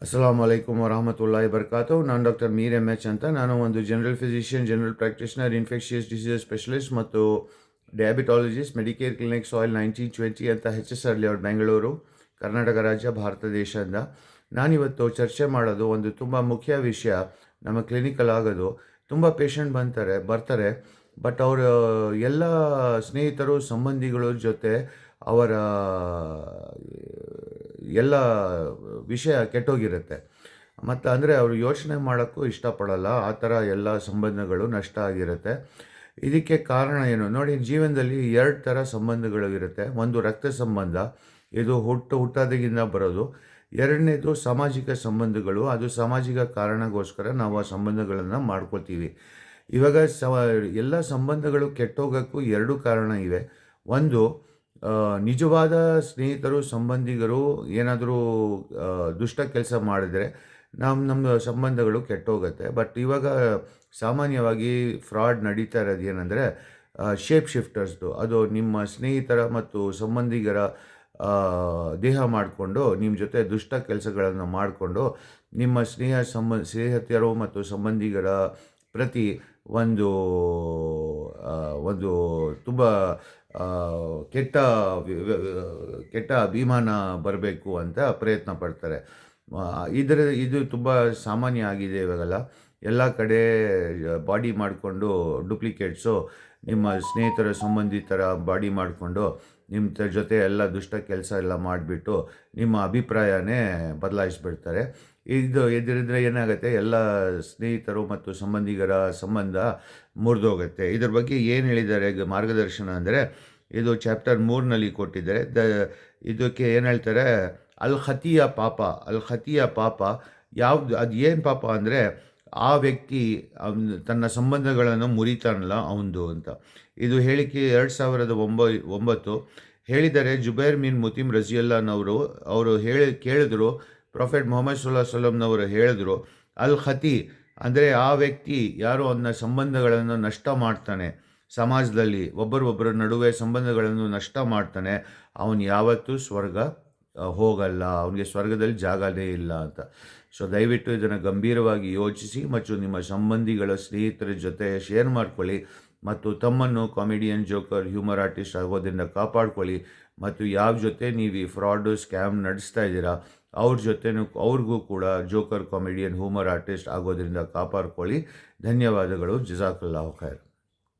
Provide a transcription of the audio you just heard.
ಅಸ್ಸಲಾಮು ಅಲೈಕುಮ್ ವರಹಮತುಲ್ಲಾಹಿ ಬರ್ಕಾತು. ನಾನು doctor Mir M H ಅಂತ. ನಾನು ಒಂದು general physician, general practitioner, infectious diseases specialist ಮತ್ತು ಡಯಾಬಿಟಾಲಜಿಸ್ಟ್, ಮೆಡಿಕೇರ್ ಕ್ಲಿನಿಕ್ ಸಾಯಿಲ್ 1920 ಅಂತ HSR ಲೇಔಟ್ ಬೆಂಗಳೂರು, ಕರ್ನಾಟಕ ರಾಜ್ಯ, ಭಾರತ ದೇಶದಿಂದ. ನಾನಿವತ್ತು ಚರ್ಚೆ ಮಾಡೋದು ಒಂದು ತುಂಬ ಮುಖ್ಯ ವಿಷಯ. ನಮ್ಮ ಕ್ಲಿನಿಕಲ್ಲಿ ಆಗೋದು, ತುಂಬ ಪೇಷಂಟ್ ಬರ್ತಾರೆ, ಬಟ್ ಅವರ ಎಲ್ಲ ಸ್ನೇಹಿತರು ಸಂಬಂಧಿಗಳ ಜೊತೆ ಅವರ ಎಲ್ಲ ವಿಷಯ ಕೆಟ್ಟೋಗಿರುತ್ತೆ. ಮತ್ತು ಅಂದರೆ ಅವರು ಯೋಚನೆ ಮಾಡೋಕ್ಕೂ ಇಷ್ಟಪಡಲ್ಲ. ಆ ಥರ ಎಲ್ಲ ಸಂಬಂಧಗಳು ನಷ್ಟ ಆಗಿರುತ್ತೆ. ಇದಕ್ಕೆ ಕಾರಣ ಏನು ನೋಡಿ, ಜೀವನದಲ್ಲಿ 2 ಥರ ಸಂಬಂಧಗಳು ಇರುತ್ತೆ. ಒಂದು ರಕ್ತ ಸಂಬಂಧ, ಇದು ಹುಟ್ಟೋದಾಗಿಂದ ಬರೋದು. ಎರಡನೇದು ಸಾಮಾಜಿಕ ಸಂಬಂಧಗಳು. ಅದು ಸಾಮಾಜಿಕ ಕಾರಣಕ್ಕೋಸ್ಕರ ನಾವು ಆ ಸಂಬಂಧಗಳನ್ನು ಮಾಡ್ಕೊಳ್ತೀವಿ. ಇವಾಗ ಎಲ್ಲ ಸಂಬಂಧಗಳು ಕೆಟ್ಟೋಗೋಕ್ಕೂ 2 ಕಾರಣ ಇವೆ. ಒಂದು, ನಿಜವಾದ ಸ್ನೇಹಿತರು, ಸಂಬಂಧಿಗರು ಏನಾದರೂ ದುಷ್ಟ ಕೆಲಸ ಮಾಡಿದರೆ ನಮ್ಮ ಸಂಬಂಧಗಳು ಕೆಟ್ಟೋಗುತ್ತೆ. ಬಟ್ ಇವಾಗ ಸಾಮಾನ್ಯವಾಗಿ ಫ್ರಾಡ್ ನಡೀತಾ ಇರೋದು ಏನಂದರೆ ಶೇಪ್ ಶಿಫ್ಟರ್ಸ್ದು. ಅದು ನಿಮ್ಮ ಸ್ನೇಹಿತರ ಮತ್ತು ಸಂಬಂಧಿಗರ ದೇಹ ಮಾಡಿಕೊಂಡು ನಿಮ್ಮ ಜೊತೆ ದುಷ್ಟ ಕೆಲಸಗಳನ್ನು ಮಾಡಿಕೊಂಡು ನಿಮ್ಮ ಸ್ನೇಹಿತರು ಮತ್ತು ಸಂಬಂಧಿಗರ ಪ್ರತಿ ಒಂದು ತುಂಬ ಕೆಟ್ಟ ಅಭಿಮಾನ ಬರಬೇಕು ಅಂತ ಪ್ರಯತ್ನ ಪಡ್ತಾರೆ. ಇದು ತುಂಬ ಸಾಮಾನ್ಯ ಆಗಿದೆ ಇವಾಗೆಲ್ಲ. ಎಲ್ಲ ಕಡೆ ಬಾಡಿ ಮಾಡಿಕೊಂಡು ಡೂಪ್ಲಿಕೇಟ್ಸು ನಿಮ್ಮ ಸ್ನೇಹಿತರ ಸಂಬಂಧಿತರ ಬಾಡಿ ಮಾಡಿಕೊಂಡು ನಿಮ್ಮ ಜೊತೆ ಎಲ್ಲ ದುಷ್ಟ ಕೆಲಸ ಎಲ್ಲ ಮಾಡಿಬಿಟ್ಟು ನಿಮ್ಮ ಅಭಿಪ್ರಾಯನೇ ಬದಲಾಯಿಸ್ಬಿಡ್ತಾರೆ. ಇದರಿದ್ರೆ ಏನಾಗುತ್ತೆ, ಎಲ್ಲ ಸ್ನೇಹಿತರು ಮತ್ತು ಸಂಬಂಧಿಗರ ಸಂಬಂಧ ಮುರಿದೋಗುತ್ತೆ. ಇದ್ರ ಬಗ್ಗೆ ಏನು ಹೇಳಿದ್ದಾರೆ ಮಾರ್ಗದರ್ಶನ ಅಂದರೆ, ಇದು ಚಾಪ್ಟರ್ 3ನಲ್ಲಿ ಕೊಟ್ಟಿದ್ದಾರೆ. ಇದಕ್ಕೆ ಏನು ಹೇಳ್ತಾರೆ, ಅಲ್ ಖತಿಯ ಪಾಪ ಯಾವುದು, ಅದು ಏನು ಪಾಪ ಅಂದರೆ ಆ ವ್ಯಕ್ತಿ ತನ್ನ ಸಂಬಂಧಗಳನ್ನು ಮುರಿತಾನಲ್ಲ ಅವನದು ಅಂತ. ಇದು ಹೇಳಿಕೆ 2009 ಹೇಳಿದ್ದಾರೆ. ಜುಬೈರ್ ಬಿನ್ ಮುತಿಮ್ ರಜಿಯಲ್ಲಾನವರು ಕೇಳಿದ್ರು, ಪ್ರೊಫೆಟ್ ಮೊಹಮ್ಮದ್ ಸಲ್ಲಲ್ಲಾಹು ಅಲೈಹಿ ವಸಲ್ಲಂನವರು ಹೇಳಿದ್ರು, ಅಲ್ ಖತಿ ಅಂದರೆ ಆ ವ್ಯಕ್ತಿ ಯಾರು ಅವನ ಸಂಬಂಧಗಳನ್ನು ನಷ್ಟ ಮಾಡ್ತಾನೆ, ಸಮಾಜದಲ್ಲಿ ಒಬ್ಬರೊಬ್ಬರ ನಡುವೆ ಸಂಬಂಧಗಳನ್ನು ನಷ್ಟ ಮಾಡ್ತಾನೆ, ಅವನು ಯಾವತ್ತೂ ಸ್ವರ್ಗ ಹೋಗಲ್ಲ, ಅವನಿಗೆ ಸ್ವರ್ಗದಲ್ಲಿ ಜಾಗನೇ ಇಲ್ಲ ಅಂತ. ಸೊ ದಯವಿಟ್ಟು ಇದನ್ನು ಗಂಭೀರವಾಗಿ ಯೋಚಿಸಿ ಮತ್ತು ನಿಮ್ಮ ಸಂಬಂಧಿಗಳ ಸ್ನೇಹಿತರ ಜೊತೆ ಶೇರ್ ಮಾಡ್ಕೊಳ್ಳಿ ಮತ್ತು ತಮ್ಮನ್ನು ಕಾಮಿಡಿಯನ್, ಜೋಕರ್, ಹ್ಯೂಮರ್ ಆರ್ಟಿಸ್ಟ್ ಆಗೋದ್ರಿಂದ ಕಾಪಾಡ್ಕೊಳ್ಳಿ. ಮತ್ತು ಯಾವ ಜೊತೆ ನೀವು ಈ ಫ್ರಾಡು, ಸ್ಕ್ಯಾಮ್ ನಡೆಸ್ತಾ ಇದ್ದೀರಾ ಅವ್ರಿಗೂ ಕೂಡ ಜೋಕರ್, ಕಾಮಿಡಿಯನ್, ಹ್ಯೂಮರ್ ಆರ್ಟಿಸ್ಟ್ ಆಗೋದ್ರಿಂದ ಕಾಪಾಡ್ಕೊಳ್ಳಿ. ಧನ್ಯವಾದಗಳು. ಜಜಾಕಲ್ಲಾಹು ಖೈರ್.